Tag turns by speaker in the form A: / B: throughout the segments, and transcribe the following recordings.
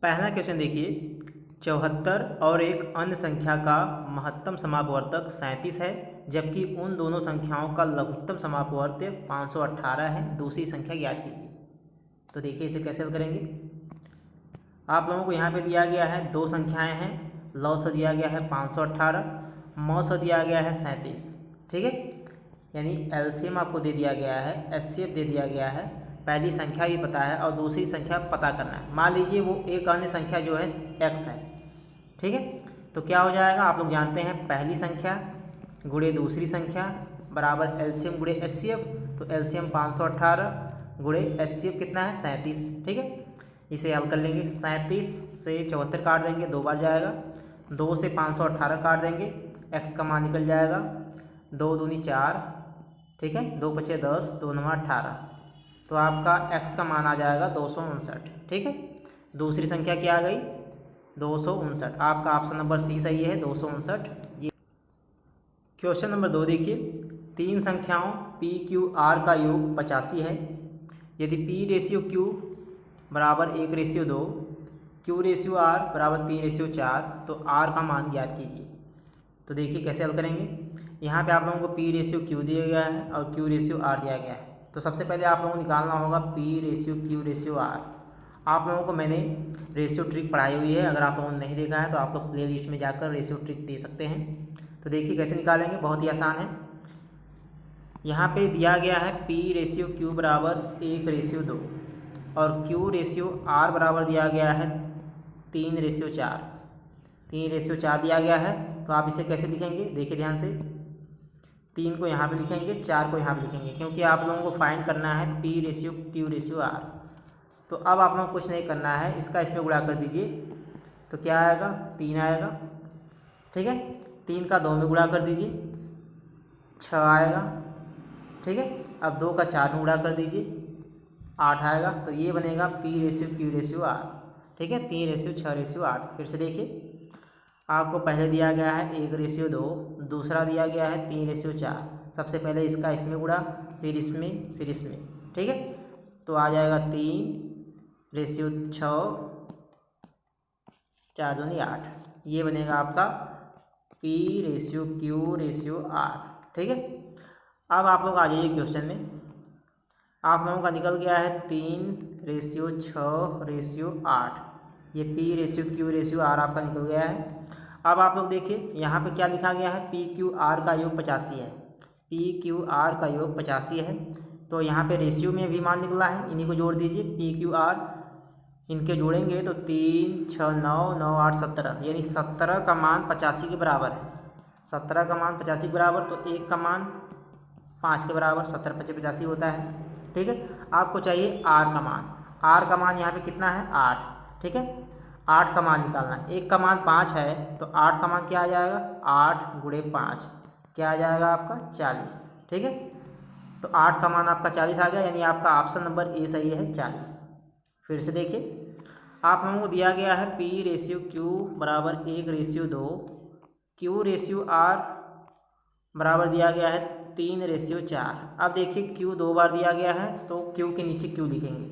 A: पहला क्वेश्चन देखिए, 74 और एक अन्य संख्या का महत्तम समापवर्तक 37 है, जबकि उन दोनों संख्याओं का लघुत्तम समापवर्तक 518 है। दूसरी संख्या ज्ञात कीजिए। तो देखिए इसे कैसे हल करेंगे। आप लोगों को यहाँ पे दिया गया है दो संख्याएं हैं, लव से दिया गया है 518, म से दिया गया है 37। ठीक है, यानी एलसीएम आपको दे दिया गया है, एचसीएफ दे दिया गया है। पहली संख्या भी पता है और दूसरी संख्या पता करना है। मान लीजिए वो एक अन्य संख्या जो है x है। ठीक है, तो क्या हो जाएगा, आप लोग जानते हैं पहली संख्या गुणे दूसरी संख्या बराबर एलसीएम गुणे एचसीएफ। तो एलसीएम 518 गुणे एचसीएफ कितना है 37। ठीक है, इसे हल कर लेंगे। 37 से 74 काट देंगे, दो बार जाएगा। 2 से 518 काट देंगे, x का मान निकल जाएगा 2 दूनी 4। ठीक है, 2 पचे 10, 2 नवा 18। तो आपका x का मान आ जाएगा 259। ठीक है, दूसरी संख्या क्या आ गई 259। आपका ऑप्शन नंबर सी सही है, 259। ये क्वेश्चन नंबर 2 देखिए, तीन संख्याओं पी क्यू आर का योग 85 है। यदि पी रेशियो क्यू बराबर 1:2, क्यू रेशियो आर बराबर 3:4, तो आर का मान ज्ञात कीजिए। तो देखिए कैसे हल करेंगे। यहाँ पे आप लोगों को पी रेशियो क्यू दिया गया है और क्यू रेशियो आर दिया गया है। तो सबसे पहले आप लोगों को निकालना होगा P ratio Q ratio R. आप लोगों को मैंने रेशियो ट्रिक पढ़ाई हुई है, अगर आप लोगों ने नहीं देखा है तो आप लोग प्ले लिस्ट में जाकर रेशियो ट्रिक दे सकते हैं। तो देखिए कैसे निकालेंगे, बहुत ही आसान है। यहाँ पे दिया गया है पी रेशियो क्यू बराबर 1:2 और क्यू रेशियो आर बराबर दिया गया है 3:4। 3:4 दिया गया है। तो आप इसे कैसे लिखेंगे, देखिए ध्यान से। 3 को यहाँ पे लिखेंगे, 4 को यहाँ पे लिखेंगे, क्योंकि आप लोगों को फाइंड करना है P ratio Q ratio R. तो अब आप लोगों को कुछ नहीं करना है, इसका इसमें गुणा कर दीजिए। तो क्या आएगा, 3 आएगा। ठीक है, 3 का 2 में गुणा कर दीजिए, 6 आएगा। ठीक है, अब 2 का 4 में गुणा कर दीजिए, 8 आएगा। तो ये बनेगा P ratio Q ratio R. ठीक है, 3:6:8। फिर से देखिए, आपको पहले दिया गया है 1:2, दूसरा दिया गया है 3:4। सबसे पहले इसका इसमें गुणा, फिर इसमें, फिर इसमें। ठीक है, तो आ जाएगा 3:6, 4 दूनी 8। ये बनेगा आपका P ratio Q ratio R. ठीक है, अब आप लोग आ जाइए क्वेश्चन में। आप लोगों का निकल गया है 3:6:8। ये P ratio Q ratio R आपका निकल गया है। अब आप लोग देखिए यहाँ पे क्या लिखा गया है, पी क्यू आर का योग 85 है। पी क्यू आर का योग 85 है। तो यहाँ पे रेशियो में भी मान निकला है, इन्हीं को जोड़ दीजिए। पी क्यू आर इनके जोड़ेंगे तो 3, 6, 9, 9, 8, 17, यानी 17 का मान 85 के बराबर है। 17 का मान 85 के बराबर, तो 1 का मान 5 के बराबर, 17 × 85 होता है। ठीक है, आपको चाहिए आर का मान। आर का मान यहाँ पे कितना है, 8। ठीक है, 8 का मान निकालना है। 1 का मान 5 है, तो 8 का मान क्या आ जाएगा, 8 × 5 क्या आ जाएगा आपका 40। ठीक है, तो 8 का मान आपका 40 आ गया, यानी आपका ऑप्शन नंबर ए सही है, 40। फिर से देखिए, आप लोगों को दिया गया है पी रेशियो क्यू बराबर 1:2, क्यू रेशियो आर बराबर दिया गया है 3:4। अब देखिए क्यू 2 बार दिया गया है, तो क्यू के नीचे क्यू लिखेंगे।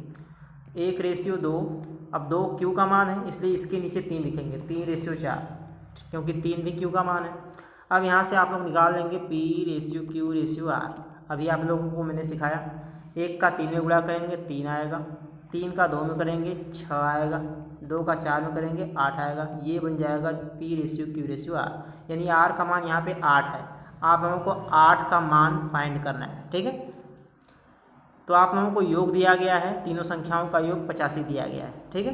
A: 1:2, अब 2 क्यू का मान है, इसलिए इसके नीचे 3 लिखेंगे, 3:4, क्योंकि 3 भी क्यू का मान है। अब यहाँ से आप लोग निकाल लेंगे P ratio Q ratio R. अभी आप लोगों को मैंने सिखाया, 1 का 3 में गुणा करेंगे 3 आएगा, 3 का 2 में करेंगे 6 आएगा, 2 का 4 में करेंगे 8 आएगा। ये बन जाएगा P ratio Q ratio R, यानी आर का मान यहाँ पे 8 है। आप लोगों को 8 का मान फाइंड करना है। ठीक है, तो आप लोगों को योग दिया गया है, तीनों संख्याओं का योग 85 दिया गया है। ठीक है,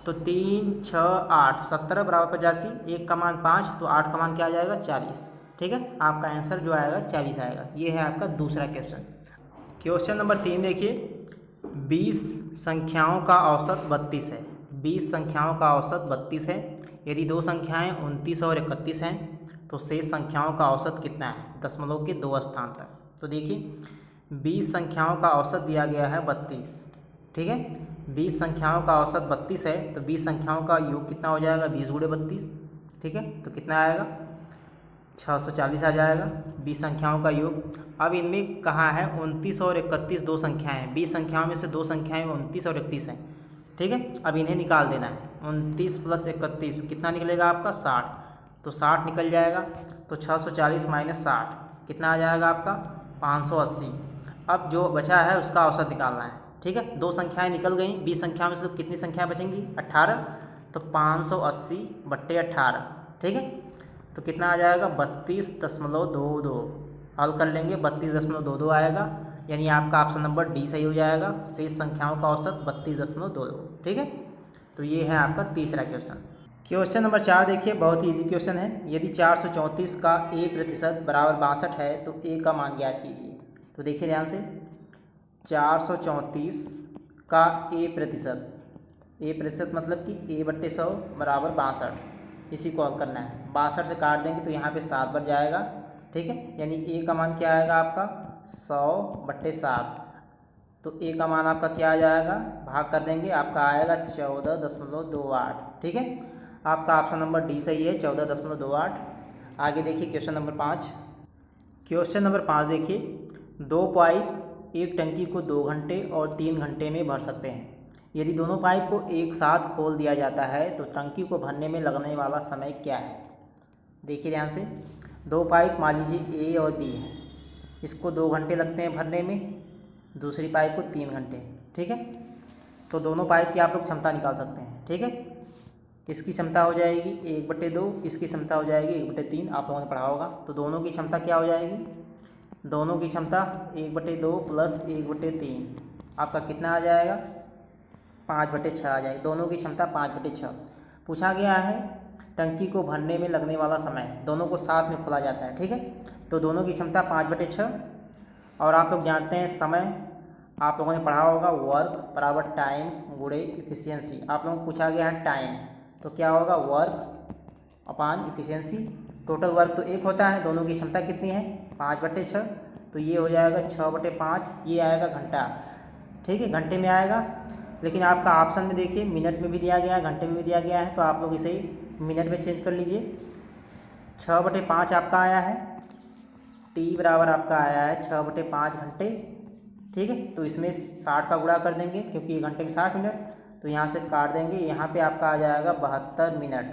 A: तो 3, 6, 8, 17 बराबर 85, 1 का मान 5, तो 8 का मान क्या आ जाएगा 40। ठीक है, आपका आंसर जो आएगा 40 आएगा। ये है आपका दूसरा क्वेश्चन। क्वेश्चन नंबर 3 देखिए, 20 संख्याओं का औसत 32 है। 20 संख्याओं का औसत 32 है। यदि दो संख्याएं 29 और 31 हैं, तो शेष संख्याओं का औसत कितना है, दशमलव के 2 स्थान तक। तो देखिए 20 संख्याओं का औसत दिया गया है 32। ठीक है, 20 संख्याओं का औसत 32 है, तो 20 संख्याओं का योग कितना हो जाएगा, 20 × 32। ठीक है, तो कितना आएगा, 640 आ जाएगा 20 संख्याओं का योग। अब इनमें कहाँ है 29 और 31 दो संख्याएं हैं। 20 संख्याओं में से दो संख्याएं 29 और 31 हैं। ठीक है। अब इन्हें निकाल देना है। 29 + 31 कितना निकलेगा आपका 60, तो 60 निकल जाएगा। तो 640 - 60 कितना आ जाएगा आपका 580। अब जो बचा है उसका औसत निकालना है। ठीक है, 2 संख्याएं निकल गई, 20 संख्या में से कितनी संख्याएं बचेंगी 18, तो 580/18। ठीक है, तो कितना आ जाएगा 32.22। हल कर लेंगे 32.22 आएगा, यानी आपका ऑप्शन नंबर डी सही हो जाएगा। शेष संख्याओं का औसत 32.22। ठीक है, तो ये है आपका तीसरा क्वेश्चन। क्वेश्चन नंबर 4 देखिए, बहुत ही ईजी क्वेश्चन है। यदि 434 का a% बराबर 62 है तो a का मान ज्ञात कीजिए। तो देखिए ध्यान से, 434 का a% मतलब कि a/100 बराबर 62, इसी को हल करना है। 62 से काट देंगे तो यहाँ पे 7 बच जाएगा। ठीक है, यानी a का मान क्या आएगा आपका 100/7। तो a का मान आपका क्या आ जाएगा, भाग कर देंगे, आपका आएगा 14.28। ठीक है, आपका ऑप्शन नंबर डी सही है, 14.28। आगे देखिए क्वेश्चन नंबर 5। क्वेश्चन नंबर 5 देखिए, 2 पाइप एक टंकी को 2 घंटे और 3 घंटे में भर सकते हैं। यदि दोनों पाइप को एक साथ खोल दिया जाता है तो टंकी को भरने में लगने वाला समय क्या है। देखिए ध्यान से, 2 पाइप मान लीजिए ए और बी है, इसको 2 घंटे लगते हैं भरने में, दूसरी पाइप को 3 घंटे। ठीक है, तो दोनों पाइप की आप लोग क्षमता निकाल सकते हैं। ठीक है, इसकी क्षमता हो जाएगी 1/2, इसकी क्षमता हो जाएगी 1/3, आप लोगों ने पढ़ा होगा। तो दोनों की क्षमता क्या हो जाएगी, दोनों की क्षमता 1/2 + 1/3, आपका कितना आ जाएगा 5/6 आ जाएगी। दोनों की क्षमता 5/6। पूछा गया है टंकी को भरने में लगने वाला समय, दोनों को साथ में खोला जाता है। ठीक है, तो दोनों की क्षमता 5/6। और आप लोग जानते हैं समय, आप लोगों ने पढ़ा होगा वर्क बराबर टाइम गुणे इफिशियंसी। आप लोगों को पूछा गया है टाइम, तो क्या होगा वर्क अपान इफिशियंसी। टोटल वर्क तो 1 होता है, दोनों की क्षमता कितनी है 5/6, तो ये हो जाएगा 6/5, ये आएगा घंटा। ठीक है, घंटे में आएगा, लेकिन आपका ऑप्शन में देखिए मिनट में भी दिया गया है, घंटे में भी दिया गया है, तो आप लोग इसे मिनट में चेंज कर लीजिए। 6/5 आपका आया है, टी बराबर आपका आया है 6/5 घंटे। ठीक है, तो इसमें 60 का गुणा कर देंगे क्योंकि 1 घंटे में 60 मिनट, तो यहाँ से काट देंगे, यहाँ पे आपका आ जाएगा 72 मिनट।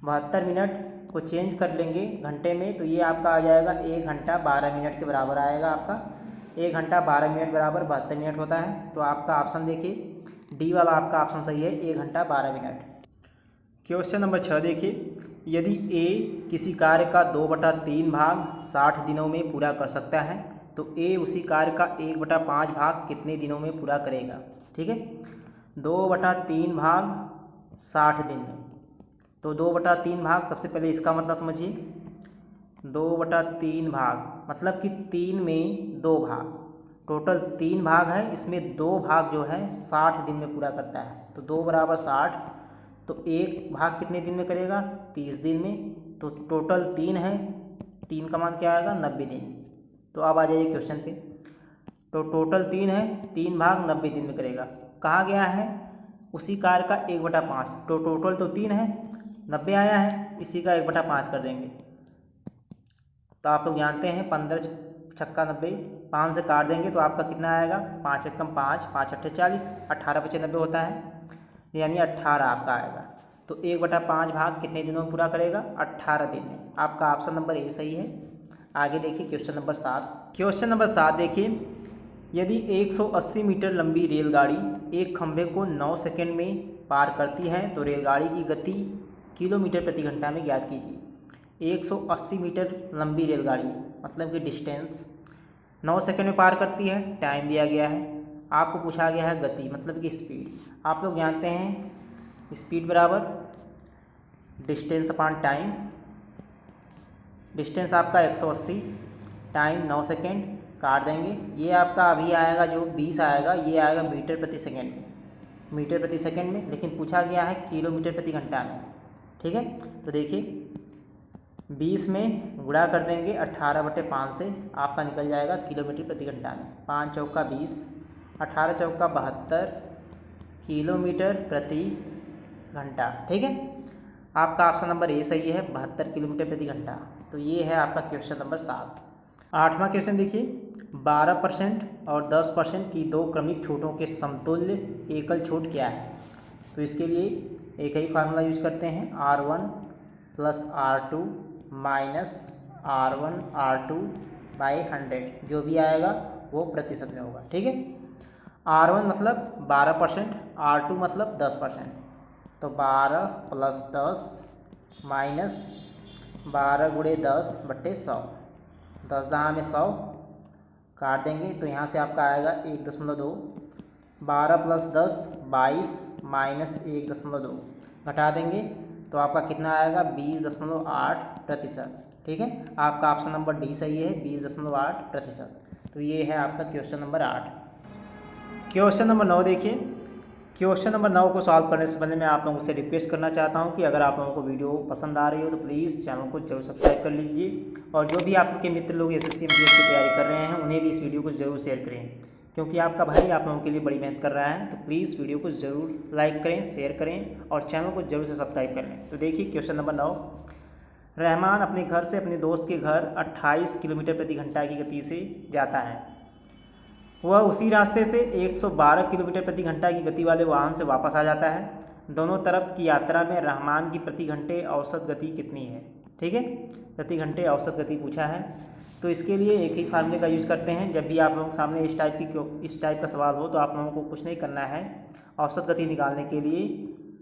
A: 72 मिनट को चेंज कर लेंगे घंटे में, तो ये आपका आ जाएगा 1 घंटा 12 मिनट के बराबर आएगा। आपका 1 घंटा 12 मिनट बराबर 72 मिनट होता है। तो आपका ऑप्शन देखिए डी वाला आपका ऑप्शन सही है, 1 घंटा 12 मिनट। क्वेश्चन नंबर 6 देखिए, यदि ए किसी कार्य का 2/3 भाग 60 दिनों में पूरा कर सकता है तो ए उसी कार्य का 1/5 भाग कितने दिनों में पूरा करेगा। ठीक है, 2/3 भाग 60 दिन में, तो 2/3 भाग, सबसे पहले इसका मतलब समझिए, 2/3 भाग मतलब कि 3 में 2 भाग, टोटल 3 भाग है, इसमें 2 भाग जो है 60 दिन में पूरा करता है। तो 2 = 60, तो 1 भाग कितने दिन में करेगा 30 दिन में, तो टोटल 3 है, 3 का मान क्या आएगा 90 दिन। तो अब आ जाइए क्वेश्चन पे, तो टोटल 3 है, 3 भाग 90 दिन में करेगा। कहा गया है उसी कार्य का 1/5, तो टोटल तो 3 है, 90 आया है, इसी का 1/5 कर देंगे। तो आप लोग जानते हैं 15 छक्का 90, 5 से काट देंगे तो आपका कितना आएगा 5 एकम 5, 5 अट्ठे 40, 18 × 90 होता है, यानी 18 आपका आएगा। तो 1/5 भाग कितने दिनों में पूरा करेगा 18 दिन में। आपका ऑप्शन नंबर ए सही है। आगे देखिए क्वेश्चन नंबर 7। क्वेश्चन नंबर 7 देखिए, यदि 180 मीटर लंबी रेलगाड़ी एक खंभे को 9 सेकंड में पार करती है तो रेलगाड़ी की गति किलोमीटर प्रति घंटा में ज्ञात कीजिए। 180 मीटर लंबी रेलगाड़ी मतलब कि डिस्टेंस 9 सेकंड में पार करती है, टाइम दिया गया है। आपको पूछा गया है गति मतलब कि स्पीड। आप लोग जानते हैं स्पीड बराबर डिस्टेंस अपान टाइम। डिस्टेंस आपका 180, टाइम 9 सेकेंड, काट देंगे, ये आपका अभी आएगा जो 20 आएगा, ये आएगा मीटर प्रति सेकेंड में, मीटर प्रति सेकेंड में, लेकिन पूछा गया है किलोमीटर प्रति घंटा में। ठीक है, तो देखिए 20 में गुणा कर देंगे 18/5 से, आपका निकल जाएगा किलोमीटर प्रति घंटा में। 5 चौका 20, 18 चौका 72 किलोमीटर प्रति घंटा। ठीक है, आपका ऑप्शन नंबर ए सही है, 72 किलोमीटर प्रति घंटा। तो ये है आपका क्वेश्चन नंबर 7। 8वां क्वेश्चन देखिए, 12% और 10% की 2 क्रमिक छूटों के समतुल्य एकल छूट क्या है। तो इसके लिए एक ही फार्मूला यूज करते हैं, R1 plus R2 minus R1 by 100, जो भी आएगा वो प्रतिशत में होगा। ठीक है, R1 मतलब 12%, R2 मतलब 10%, तो 12 प्लस 10 माइनस 12 गुणे 10/100, 10 दहा में 100 काट देंगे तो यहाँ से आपका आएगा 1.2, 12 प्लस 10 22 माइनस 1.2 घटा देंगे तो आपका कितना आएगा 20.8%। ठीक है, आपका ऑप्शन नंबर डी सही है, 20.8%। तो ये है आपका क्वेश्चन नंबर 8। क्वेश्चन नंबर 9 देखिए। क्वेश्चन नंबर 9 को सॉल्व करने से पहले मैं आप लोगों से रिक्वेस्ट करना चाहता हूं कि अगर आप लोगों को वीडियो पसंद आ रही हो तो प्लीज़ चैनल को जरूर सब्सक्राइब कर लीजिए, और जो भी आप के मित्र लोग SSC MTS की तैयारी कर रहे हैं उन्हें भी इस वीडियो को ज़रूर शेयर करें, क्योंकि आपका भाई आप लोगों के लिए बड़ी मेहनत कर रहा है। तो प्लीज़ वीडियो को ज़रूर लाइक करें, शेयर करें और चैनल को जरूर से सब्सक्राइब कर लें। तो देखिए क्वेश्चन नंबर 9। रहमान अपने घर से अपने दोस्त के घर 28 किलोमीटर प्रति घंटा की गति से जाता है। वह उसी रास्ते से 112 किलोमीटर प्रति घंटा की गति वाले वाहन से वापस आ जाता है। दोनों तरफ की यात्रा में रहमान की प्रति घंटे औसत गति कितनी है। ठीक है, प्रति घंटे औसत गति पूछा है। तो इसके लिए एक ही फार्मूले का यूज करते हैं। जब भी आप लोगों के सामने इस टाइप का सवाल हो तो आप लोगों को कुछ नहीं करना है। औसत गति निकालने के लिए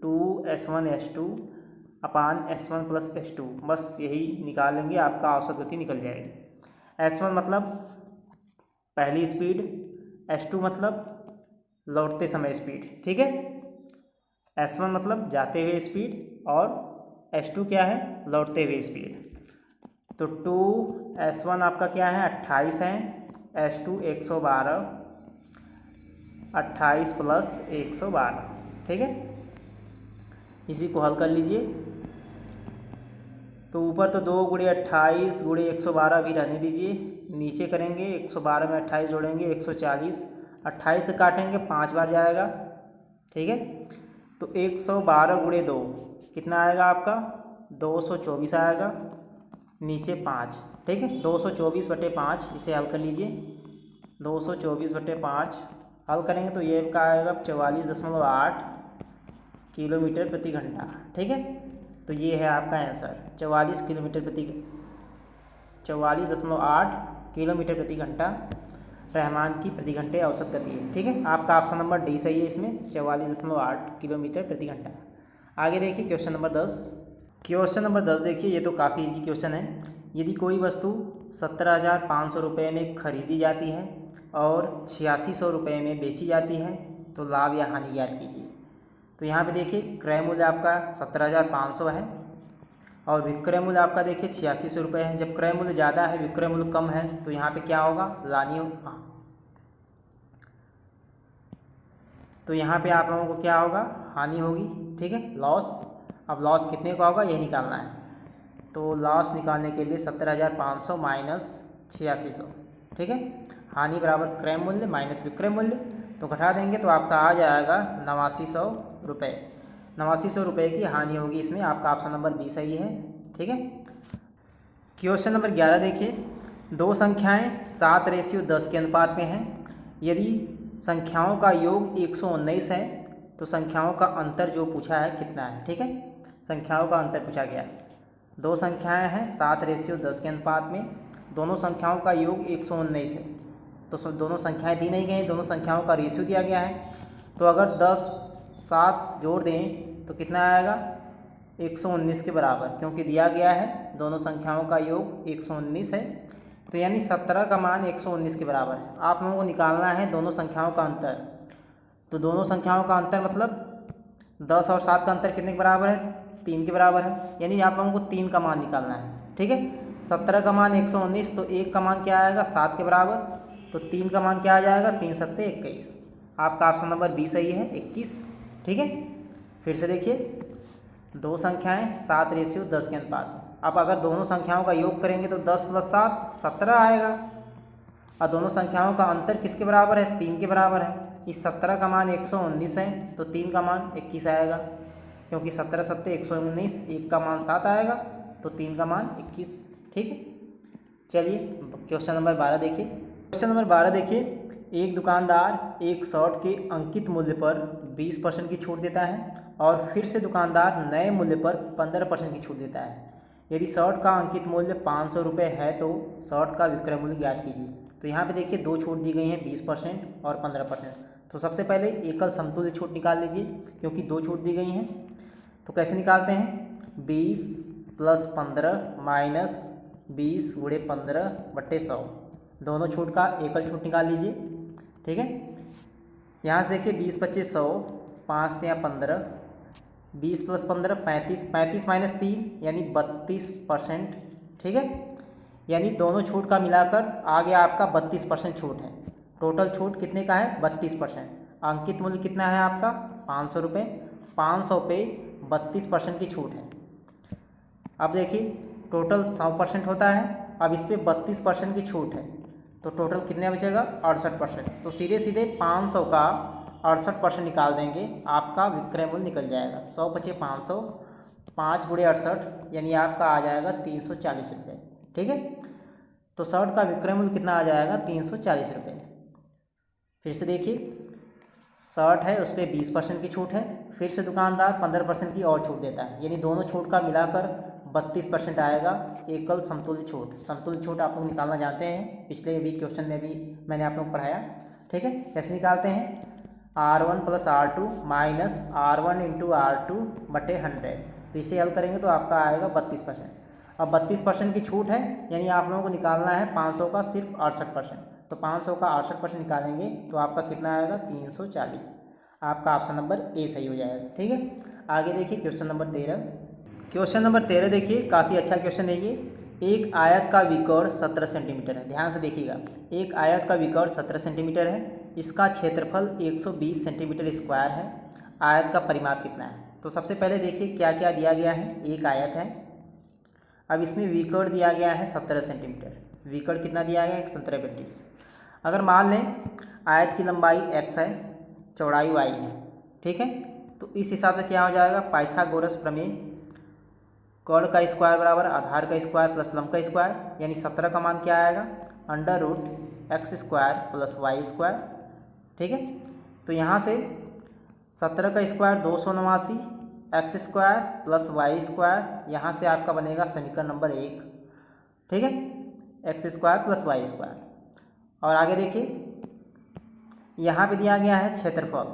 A: 2s1s2 अपान s1 प्लस s2, बस यही निकाल लेंगे, आपका औसत गति निकल जाएगी। s1 मतलब पहली स्पीड, s2 मतलब लौटते समय स्पीड। ठीक है, s1 मतलब जाते हुए स्पीड और s2 क्या है, लौटते हुए स्पीड। तो 2s1 आपका क्या है 28 है, s2 112, 28 प्लस 112। ठीक है, इसी को हल कर लीजिए। तो ऊपर तो 2 गुणे 28 गुणे 112 भी रहने दीजिए, नीचे करेंगे 112 में 28 जोड़ेंगे 140, 28 से काटेंगे 5 बार जाएगा। ठीक है, तो 112 गुणे 2 कितना आएगा आपका 224 आएगा, नीचे 5। ठीक है, 224/5 इसे हल कर लीजिए। 224/5 हल करेंगे तो ये का आएगा 44.8 किलोमीटर प्रति घंटा। ठीक है, तो ये है आपका आंसर 44 किलोमीटर 44.8 किलोमीटर प्रति घंटा रहमान की प्रति घंटे औसत गति है। ठीक है, आपका ऑप्शन नंबर डी सही है इसमें, 44.8 किलोमीटर प्रति घंटा। आगे देखिए क्वेश्चन नंबर 10। क्वेश्चन नंबर 10 देखिए, ये तो काफ़ी इजी क्वेश्चन है। यदि कोई वस्तु 17,500 रुपये में खरीदी जाती है और 8600 रुपये में बेची जाती है तो लाभ या हानि ज्ञात कीजिए। तो यहाँ पे देखिए क्रय मूल्य आपका 17,500 है और विक्रय मूल्य आपका देखिए 8600 रुपये है। जब क्रय मूल्य ज़्यादा है विक्रय मूल्य कम है तो यहाँ पे क्या होगा, तो यहाँ पे आप लोगों को क्या होगा, हानि होगी। ठीक है, लॉस। अब लॉस कितने का होगा ये निकालना है। तो लॉस निकालने के लिए 17,500 माइनस 8600। ठीक है, हानि बराबर क्रय मूल्य माइनस विक्रय मूल्य, तो घटा देंगे तो आपका आ जाएगा 8900 रुपये। 8900 रुपये की हानि होगी इसमें, आपका ऑप्शन नंबर बी सही है। ठीक है, क्वेश्चन नंबर 11 देखिए। दो संख्याएं 7:10 के अनुपात में हैं। यदि संख्याओं का योग 119 है तो संख्याओं का अंतर जो पूछा है कितना है। ठीक है, संख्याओं का अंतर पूछा गया है। दो संख्याएं हैं 7:10 के अनुपात में, दोनों संख्याओं का योग 119 है। तो दोनों संख्याएं दी नहीं गई, दोनों संख्याओं का रेशियो दिया गया है। तो अगर 10 7 जोड़ दें तो कितना आएगा 119 के बराबर, क्योंकि दिया गया है दोनों संख्याओं का योग 119 है। तो यानी 17 का मान 119 के बराबर है। आप लोगों को निकालना है दोनों संख्याओं का अंतर। तो दोनों संख्याओं का अंतर मतलब 10 और 7 का अंतर कितने के बराबर है, 3 के बराबर है। यानी आप लोगों को 3 का मान निकालना है। ठीक है, 17 का मान 119, तो 1 का मान क्या आएगा 7 के बराबर, तो 3 का मान क्या आ जाएगा 3 7 21। आपका ऑप्शन नंबर बी सही है, 21। ठीक है, फिर से देखिए दो संख्याएं 7:10 के अनुपात में। अब अगर दोनों संख्याओं का योग करेंगे तो 10 + 7 17 आएगा, और दोनों संख्याओं का अंतर किसके बराबर है 3 के बराबर है। इस 17 का मान 119 है तो 3 का मान 21 आएगा, क्योंकि 17 7 119, 1 का मान 7 आएगा तो 3 का मान 21। ठीक है, चलिए क्वेश्चन नंबर 12 देखिए। क्वेश्चन नंबर 12 देखिए, एक दुकानदार एक शर्ट के अंकित मूल्य पर 20% की छूट देता है और फिर से दुकानदार नए मूल्य पर 15% की छूट देता है। यदि शर्ट का अंकित मूल्य 500 रुपये है तो शर्ट का विक्रय मूल्य ज्ञात कीजिए। तो यहाँ पे देखिए दो छूट दी गई हैं, 20% और 15%। तो सबसे पहले एकल समतुल्य छूट निकाल लीजिए, क्योंकि दो छूट दी गई हैं। तो कैसे निकालते हैं, 20 + 15 माइनस 20 × 15/100, दोनों छूट का एकल छूट निकाल लीजिए। ठीक है, यहाँ से देखिए 20 × 25 100, 5 × 3 = 15, 20 + 15 35, 35 - 3 यानी 32%। ठीक है, यानी दोनों छूट का मिलाकर आगे आपका 32% छूट है। टोटल छूट कितने का है, 32%। अंकित मूल्य कितना है आपका, 500 रुपये। 500 पे 32% की छूट है। अब देखिए टोटल 100% होता है, अब इस पर 32% की छूट है, तो टोटल कितने बचेगा, 68%। तो सीधे सीधे 500 का 68% निकाल देंगे, आपका विक्रय मूल्य निकल जाएगा। 100 × 500, 5 × 68 यानी आपका आ जाएगा 340 रुपये। ठीक है, तो शर्ट का विक्रय मूल्य कितना आ जाएगा, 340 रुपये। फिर से देखिए, शर्ट है उस पर 20% की छूट है, फिर से दुकानदार 15% की और छूट देता है, यानी दोनों छूट का मिलाकर 32% आएगा। एकल समतुल्य छूट, समतुल्य छूट आप लोग निकालना जानते हैं, पिछले भी क्वेश्चन में भी मैंने आप लोग को पढ़ाया। ठीक है, कैसे निकालते हैं, R1 + R2 minus R1 × R2/100। तो इसे हल करेंगे तो आपका आएगा 32%। अब 32% की छूट है, यानी आप लोगों को निकालना है 500 का सिर्फ 68%। तो 500 का 68% निकालेंगे तो आपका कितना आएगा, 340। आपका ऑप्शन नंबर ए सही हो जाएगा। ठीक है, आगे देखिए क्वेश्चन नंबर 13। क्वेश्चन नंबर 13 देखिए, काफ़ी अच्छा क्वेश्चन है ये। एक आयत का विकर्ण 17 सेंटीमीटर है। ध्यान से देखिएगा, एक आयत का विकर्ण 17 सेंटीमीटर है, इसका क्षेत्रफल 120 सेंटीमीटर स्क्वायर है। आयत का परिमाप कितना है। तो सबसे पहले देखिए क्या क्या दिया गया है। एक आयत है, अब इसमें विकर्ण दिया गया है 17 सेंटीमीटर। विकर्ण कितना दिया गया है, 17 सेंटीमीटर। अगर मान लें आयत की लंबाई x है, चौड़ाई y है। ठीक है, तो इस हिसाब से क्या हो जाएगा, पाइथागोरस प्रमेय, कर्ण का स्क्वायर बराबर आधार का स्क्वायर प्लस लंब का स्क्वायर, यानी 17 का मान क्या आएगा, √x² + y²। ठीक है, तो यहाँ से 17 का स्क्वायर 289, x² + y², यहाँ से आपका बनेगा समीकरण नंबर 1। ठीक है, x² + y²। और आगे देखिए, यहाँ पे दिया गया है क्षेत्रफल,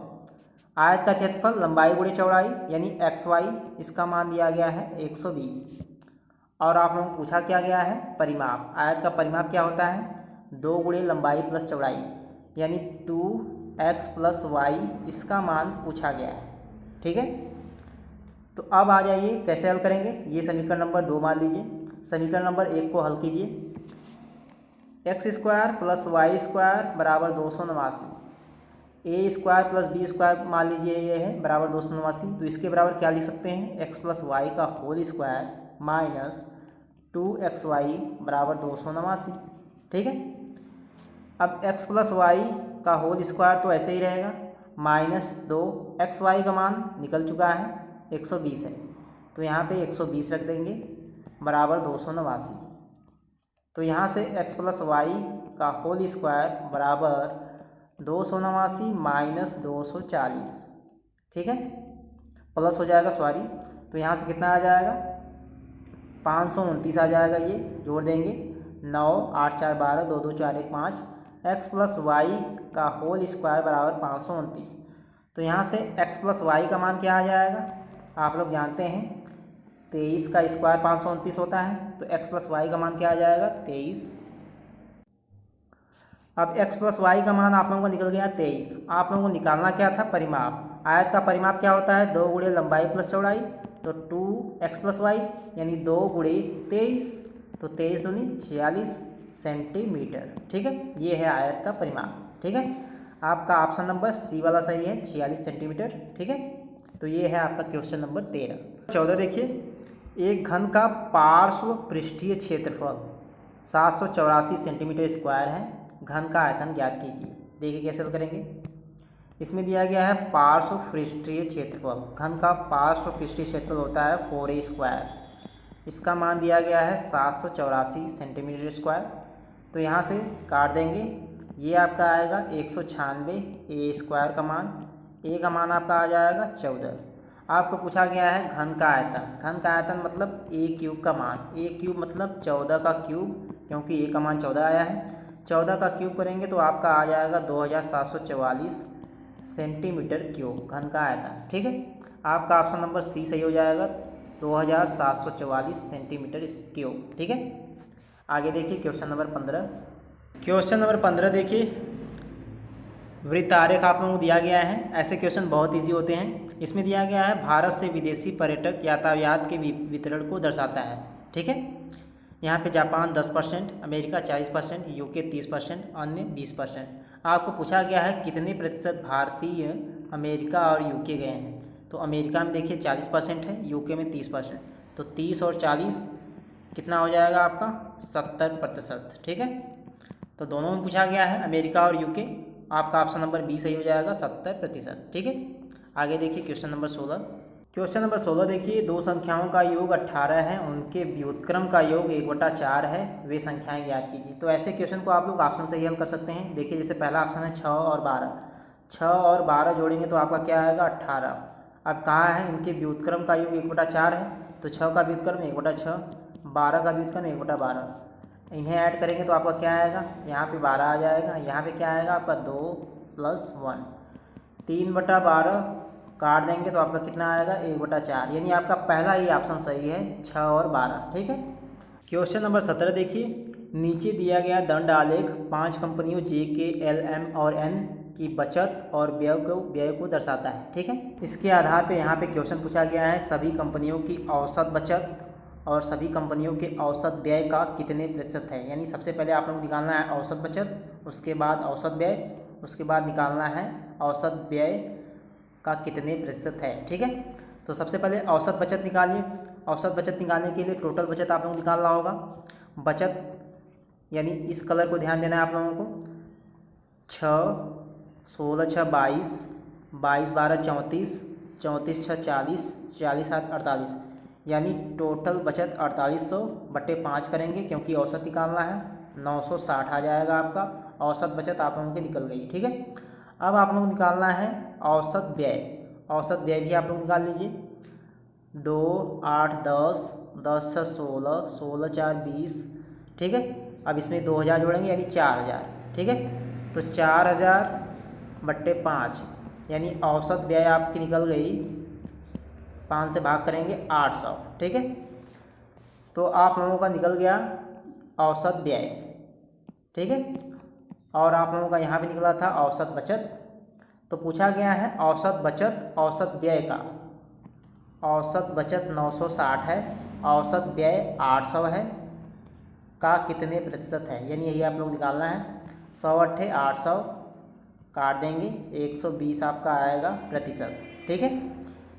A: आयत का क्षेत्रफल लंबाई × चौड़ाई यानी xy, इसका मान दिया गया है 120। और आप लोगों को पूछा क्या गया है, परिमाप। आयत का परिमाप क्या होता है, 2 × लंबाई + चौड़ाई यानी 2x + y, इसका मान पूछा गया है। ठीक है, तो अब आ जाइए कैसे हल करेंगे। ये समीकरण नंबर 2 मान लीजिए। समीकरण नंबर 1 को हल कीजिए। x² + y² बराबर 289, a² + b² मान लीजिए ये है बराबर 289। तो इसके बराबर क्या लिख सकते हैं, x + y का होल स्क्वायर माइनस 2xy बराबर 289। ठीक है, अब x + y का होल स्क्वायर तो ऐसे ही रहेगा, माइनस 2xy का मान निकल चुका है 120 है, तो यहाँ पे 120 रख देंगे बराबर 289। तो यहाँ से x + y का होल स्क्वायर बराबर 289 माइनस 240। ठीक है, प्लस हो जाएगा, सॉरी। तो यहाँ से कितना आ जाएगा, 529 आ जाएगा। ये जोड़ देंगे, 9 8 4 12, 2 2 4 1 5, x + y का होल स्क्वायर बराबर 529। तो यहाँ से x + y का मान क्या आ जाएगा, आप लोग जानते हैं 23 का स्क्वायर 529 होता है, तो x + y का मान क्या आ जाएगा, 23। अब x + y का मान आप लोगों को निकल गया 23। आप लोगों को निकालना क्या था, परिमाप। आयत का परिमाप क्या होता है, 2 × लंबाई + चौड़ाई, तो 2x + y यानी 2 × 23, तो 23 दूनी 46 सेंटीमीटर। ठीक है, ये है आयत का परिमाप। ठीक है, आपका ऑप्शन नंबर सी वाला सही है, 46 सेंटीमीटर। ठीक है, तो ये है आपका क्वेश्चन नंबर 13। 14 देखिए, एक घन का पार्श्व पृष्ठीय क्षेत्रफल 784 सेंटीमीटर स्क्वायर है, घन का आयतन ज्ञात कीजिए। देखिए कैसे हल करेंगे। इसमें दिया गया है पार्श्व पृष्ठीय क्षेत्रफल, घन का पार्श्व पृष्ठीय क्षेत्रफल होता है 4a²। इसका मान दिया गया है 784 सेंटीमीटर स्क्वायर। तो यहाँ से काट देंगे, ये आपका आएगा 196, ए स्क्वायर का मान, ए का मान आपका आ जाएगा 14। आपको पूछा गया है घन का आयतन। घन का आयतन मतलब ए क्यूब का मान, ए क्यूब मतलब 14 का क्यूब, क्योंकि ए का मान 14 आया है। 14 का क्यूब करेंगे तो आपका आ जाएगा 2744 सेंटीमीटर क्यूब घन का आयतन। ठीक है, आपका ऑप्शन नंबर सी सही हो जाएगा, 2744 सेंटीमीटर क्यूब। ठीक है, आगे देखिए क्वेश्चन नंबर 15। क्वेश्चन नंबर 15 देखिए, वृत्तारेख आप लोगों को दिया गया है। ऐसे क्वेश्चन बहुत इजी होते हैं। इसमें दिया गया है भारत से विदेशी पर्यटक यातायात के वितरण को दर्शाता है। ठीक है, यहाँ पे जापान 10%, अमेरिका 40%, यूके 30%, अन्य 20%। आपको पूछा गया है कितने प्रतिशत भारतीय अमेरिका और यूके गए हैं। तो अमेरिका में देखिए 40% है, यूके में 30%, तो 30 और 40 कितना हो जाएगा आपका 70%। ठीक है, तो दोनों में पूछा गया है अमेरिका और यूके। आपका ऑप्शन नंबर बी सही हो जाएगा 70%। ठीक है, आगे देखिए क्वेश्चन नंबर 16। क्वेश्चन नंबर 16 देखिए, दो संख्याओं का योग 18 है, उनके व्युत्क्रम का योग 1/4 है, वे संख्याएं ज्ञात कीजिए। तो ऐसे क्वेश्चन को आप लोग ऑप्शन से ही हल कर सकते हैं। देखिए जैसे पहला ऑप्शन है 6 और 12, 6 और 12 जोड़ेंगे तो आपका क्या आएगा 18। अब कहाँ है इनके व्युत्क्रम का योग 1/4 है, तो 6 का व्युत्क्रम 1/6, 12 का व्युत्क्रम 1/12। इन्हें ऐड करेंगे तो आपका क्या आएगा, यहाँ पे 12 आ जाएगा, यहाँ पे क्या आएगा आपका 2 + 1, 3/12 काट देंगे तो आपका कितना आएगा 1/4। यानी आपका पहला ही ऑप्शन सही है, 6 और 12। ठीक है, क्वेश्चन नंबर 17 देखिए, नीचे दिया गया दंड आलेख 5 कंपनियों JK, LM और N की बचत और व्यय को दर्शाता है। ठीक है, इसके आधार पे यहाँ पे क्वेश्चन पूछा गया है सभी कंपनियों की औसत बचत और सभी कंपनियों के औसत व्यय का कितने प्रतिशत है। यानी सबसे पहले आप लोग निकालना है औसत बचत, उसके बाद औसत व्यय, उसके बाद निकालना है औसत व्यय का कितने प्रतिशत है। ठीक है, तो सबसे पहले औसत बचत निकालिए। औसत बचत निकालने के लिए टोटल बचत आप लोगों को निकालना होगा। बचत यानी इस कलर को ध्यान देना है आप लोगों को, 6 16 6 22, 22 12 34, 34 6 40, 40 7 48, यानी टोटल बचत 4800/5 करेंगे, क्योंकि औसत निकालना है 960 आ जाएगा आपका। औसत बचत आप लोगों की निकल गई। ठीक है, अब आप लोगों को निकालना है औसत व्यय। औसत व्यय भी आप लोग निकाल लीजिए, 2 8 10, 10 6 16, 16 4 20। ठीक है, अब इसमें 2000 जोड़ेंगे यानी 4000। ठीक है, तो 4000/5 यानी औसत व्यय आपकी निकल गई, 5 से भाग करेंगे 800। ठीक है, तो आप लोगों का निकल गया औसत व्यय। ठीक है, और आप लोगों का यहाँ पे निकला था औसत बचत। तो पूछा गया है औसत बचत औसत व्यय का, औसत बचत 960 है, औसत व्यय 800 है, का कितने प्रतिशत है। यानी यही आप लोग निकालना है। 100 × 800 काट देंगे, 120 आपका आएगा प्रतिशत। ठीक है,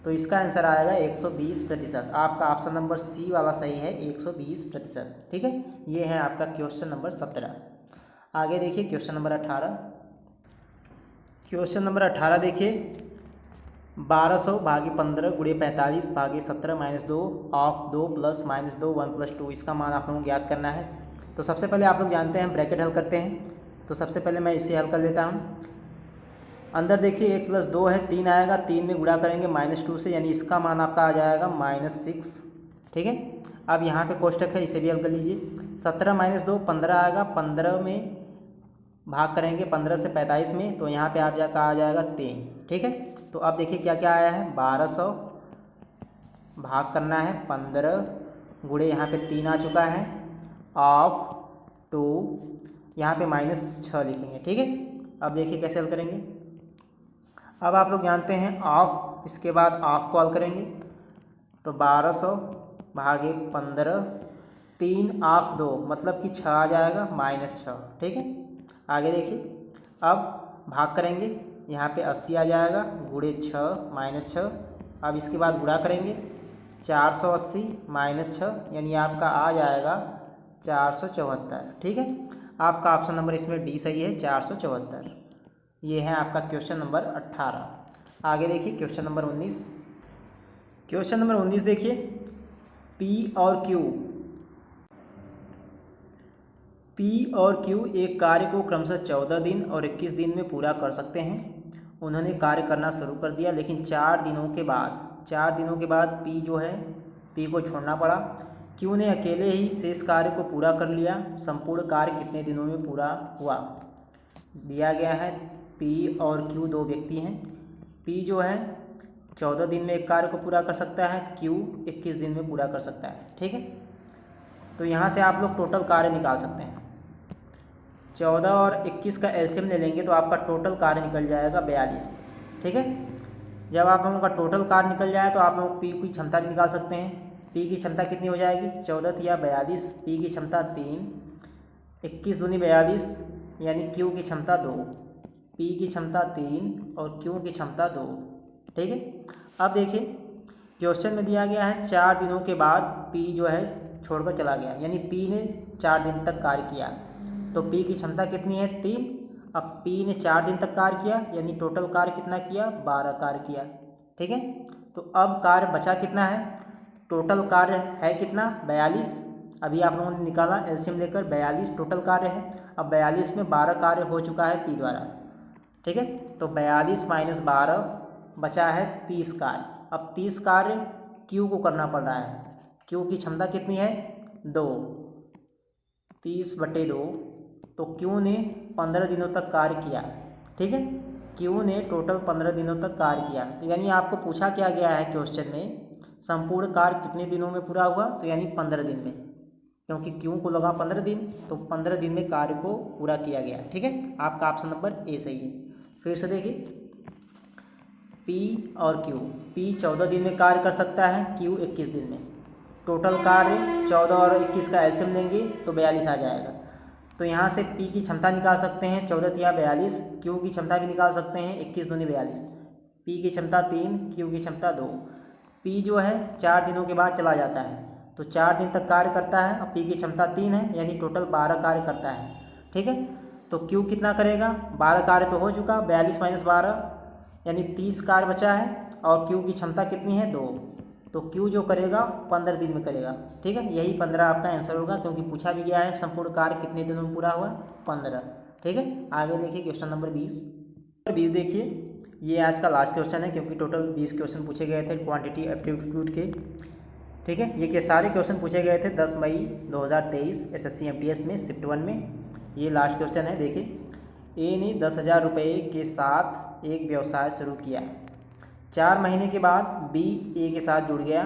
A: तो इसका आंसर आएगा 120%। आपका ऑप्शन नंबर सी वाला सही है, 120%। ठीक है, ये है आपका क्वेश्चन नंबर 17। आगे देखिए क्वेश्चन नंबर 18। क्वेश्चन नंबर 18 देखिए, 1200 भागे 15 गुणे 45 भागे 17 - 2 ऑफ 2 + -2 1 + 2, इसका मान आप लोगों को ज्ञात करना है। तो सबसे पहले आप लोग जानते हैं ब्रैकेट हल करते हैं। तो सबसे पहले मैं इसे हल कर देता हूँ। अंदर देखिए 1 + 2 है, 3 आएगा, 3 में गुणा करेंगे -2 से, यानी इसका मान आपका आ जाएगा -6। ठीक है, अब यहाँ पे कोष्टक है, इसे भी हल कर लीजिए। 17 - 2 15 आएगा, 15 में भाग करेंगे 15 से 45 में, तो यहाँ पे आप जाकर आ जाएगा 3। ठीक है, तो अब देखिए क्या क्या आया है, 1200 भाग करना है 15 गुणे यहाँ पे 3 आ चुका है, ऑफ 2, यहाँ पे -6 लिखेंगे। ठीक है, अब देखिए कैसे हल करेंगे। अब आप लोग जानते हैं ऑफ, इसके बाद ऑफ को हल करेंगे। तो 1200 भागे 15, 3 ऑफ 2 मतलब कि 6 आ जाएगा, -6। ठीक है, आगे देखिए, अब भाग करेंगे, यहाँ पे 80 आ जाएगा, गुणे 6 -6। अब इसके बाद गुणा करेंगे, 480 -6, यानी आपका आ जाएगा 474। ठीक है, आपका ऑप्शन नंबर इसमें डी सही है, 474। ये है आपका क्वेश्चन नंबर 18। आगे देखिए क्वेश्चन नंबर 19। क्वेश्चन नंबर 19 देखिए, पी और क्यू पी और क्यू एक कार्य को क्रमशः 14 दिन और 21 दिन में पूरा कर सकते हैं। उन्होंने कार्य करना शुरू कर दिया, लेकिन 4 दिनों के बाद पी को छोड़ना पड़ा। क्यू ने अकेले ही शेष कार्य को पूरा कर लिया। संपूर्ण कार्य कितने दिनों में पूरा हुआ? दिया गया है पी और क्यू दो व्यक्ति हैं। पी 14 दिन में एक कार्य को पूरा कर सकता है, क्यू 21 दिन में पूरा कर सकता है। ठीक है, तो यहाँ से आप लोग टोटल कार्य निकाल सकते हैं। 14 और 21 का एलसीएम ले लेंगे तो आपका टोटल कार्य निकल जाएगा 42। ठीक है, जब आप लोगों का टोटल कार्य निकल जाए तो आप लोग पी की क्षमता भी निकाल सकते हैं। पी की क्षमता कितनी हो जाएगी? 14 या 42। पी की क्षमता 3, 21 दूनी 42, यानी क्यू की क्षमता 2। पी की क्षमता 3 और क्यू की क्षमता 2। ठीक है, अब देखिए क्वेश्चन में दिया गया है 4 दिनों के बाद पी छोड़कर चला गया, यानी पी ने 4 दिन तक कार्य किया। तो पी की क्षमता कितनी है? 3। अब पी ने 4 दिन तक कार्य किया, यानी टोटल कार्य कितना किया? 12 कार्य किया। ठीक है, तो अब कार्य बचा कितना है? टोटल कार्य है कितना? 42। अभी आप लोगों ने निकाला एलसीएम लेकर, 42 टोटल कार्य है। अब 42 में 12 कार्य हो चुका है पी द्वारा। ठीक है, तो 42 - 12 बचा है 30 कार्य। अब 30 कार्य क्यू को करना पड़ रहा है। क्यू की क्षमता कितनी है? 2। 30/2, तो क्यू ने 15 दिनों तक कार्य किया। ठीक है, क्यू ने टोटल 15 दिनों तक कार्य किया। तो यानी आपको पूछा क्या गया है क्वेश्चन में, संपूर्ण कार्य कितने दिनों में पूरा हुआ? तो यानी 15 दिन में, क्योंकि क्यू को लगा 15 दिन, तो 15 दिन में कार्य को पूरा किया गया। ठीक है, आपका ऑप्शन नंबर ए सही है। फिर से देखिए, पी और क्यू, पी 14 दिन में कार्य कर सकता है, क्यू 21 दिन में। टोटल कार्य 14 और 21 का एलसीएम लेंगे तो 42 आ जाएगा। तो यहाँ से पी की क्षमता निकाल सकते हैं 14 या 42, क्यू की क्षमता भी निकाल सकते हैं 21 दूनी 42। पी की क्षमता 3, क्यू की क्षमता 2। पी 4 दिनों के बाद चला जाता है, तो 4 दिन तक कार्य करता है। अब पी की क्षमता 3 है, यानी टोटल 12 कार्य करता है। ठीक है, तो क्यू कितना करेगा? 12 कार्य तो हो चुका, 42 - 12 यानी 30 कार्य बचा है। और क्यू की क्षमता कितनी है? 2। तो क्यू करेगा 15 दिन में करेगा। ठीक है, यही 15 आपका आंसर होगा, क्योंकि पूछा भी गया है संपूर्ण कार्य कितने दिनों में पूरा हुआ? 15। ठीक है, आगे देखिए क्वेश्चन नंबर 20 देखिए, ये आज का लास्ट क्वेश्चन है, क्योंकि टोटल 20 क्वेश्चन पूछे गए थे क्वांटिटी एप्टीट्यूड के। ठीक है, ये सारे क्वेश्चन पूछे गए थे 10 मई 2023 SSC MTS में शिफ्ट 1 में। ये लास्ट क्वेश्चन है। देखिए, ए ने 10,000 रुपये के साथ एक व्यवसाय शुरू किया। 4 महीने के बाद बी ए के साथ जुड़ गया।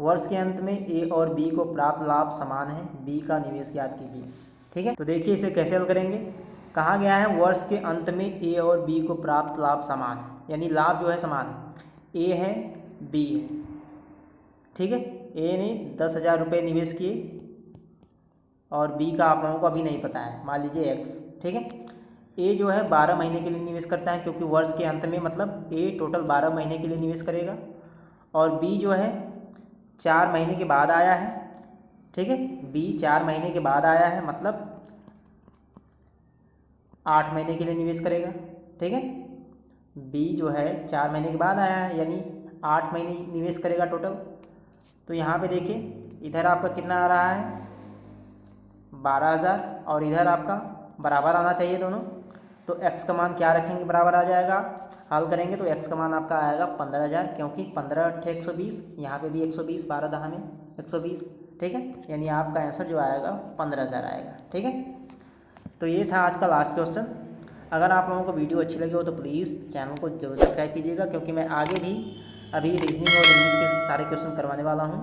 A: वर्ष के अंत में ए और बी को प्राप्त लाभ समान है, बी का निवेश ज्ञात कीजिए। ठीक है, तो देखिए इसे कैसे हल करेंगे। कहा गया है वर्ष के अंत में ए और बी को प्राप्त लाभ समान है, यानी लाभ समान, ए है बी है। ठीक है, ए ने 10,000 रुपये निवेश किए और बी का आप लोगों को अभी नहीं पता है, मान लीजिए एक्स। ठीक है, ए 12 महीने के लिए निवेश करता है, क्योंकि वर्ष के अंत में मतलब ए टोटल 12 महीने के लिए निवेश करेगा। और बी 4 महीने के बाद आया है। ठीक है, बी 4 महीने के बाद आया है, मतलब 8 महीने के लिए निवेश करेगा। ठीक है, बी 4 महीने के बाद आया है, यानी 8 महीने निवेश करेगा टोटल। तो यहाँ पे देखिए, इधर आपका कितना आ रहा है? 12,000, और इधर आपका बराबर आना चाहिए दोनों। तो x का मान क्या रखेंगे? बराबर आ जाएगा। हल करेंगे तो x का मान आपका आएगा 15,000, क्योंकि 15 × 120, यहाँ पे भी 120, 12 दहा में 120। ठीक है, यानी आपका आंसर आएगा 15,000 आएगा। ठीक है, तो ये था आज का लास्ट क्वेश्चन। अगर आप लोगों को वीडियो अच्छी लगी हो तो प्लीज़ चैनल को जरूर सब्सक्राइब कीजिएगा, क्योंकि मैं आगे भी अभी रीजनिंग और इंग्लिश के सारे क्वेश्चन करवाने वाला हूँ।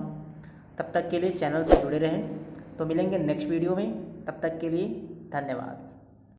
A: तब तक के लिए चैनल से जुड़े रहें। तो मिलेंगे नेक्स्ट वीडियो में, तब तक के लिए धन्यवाद।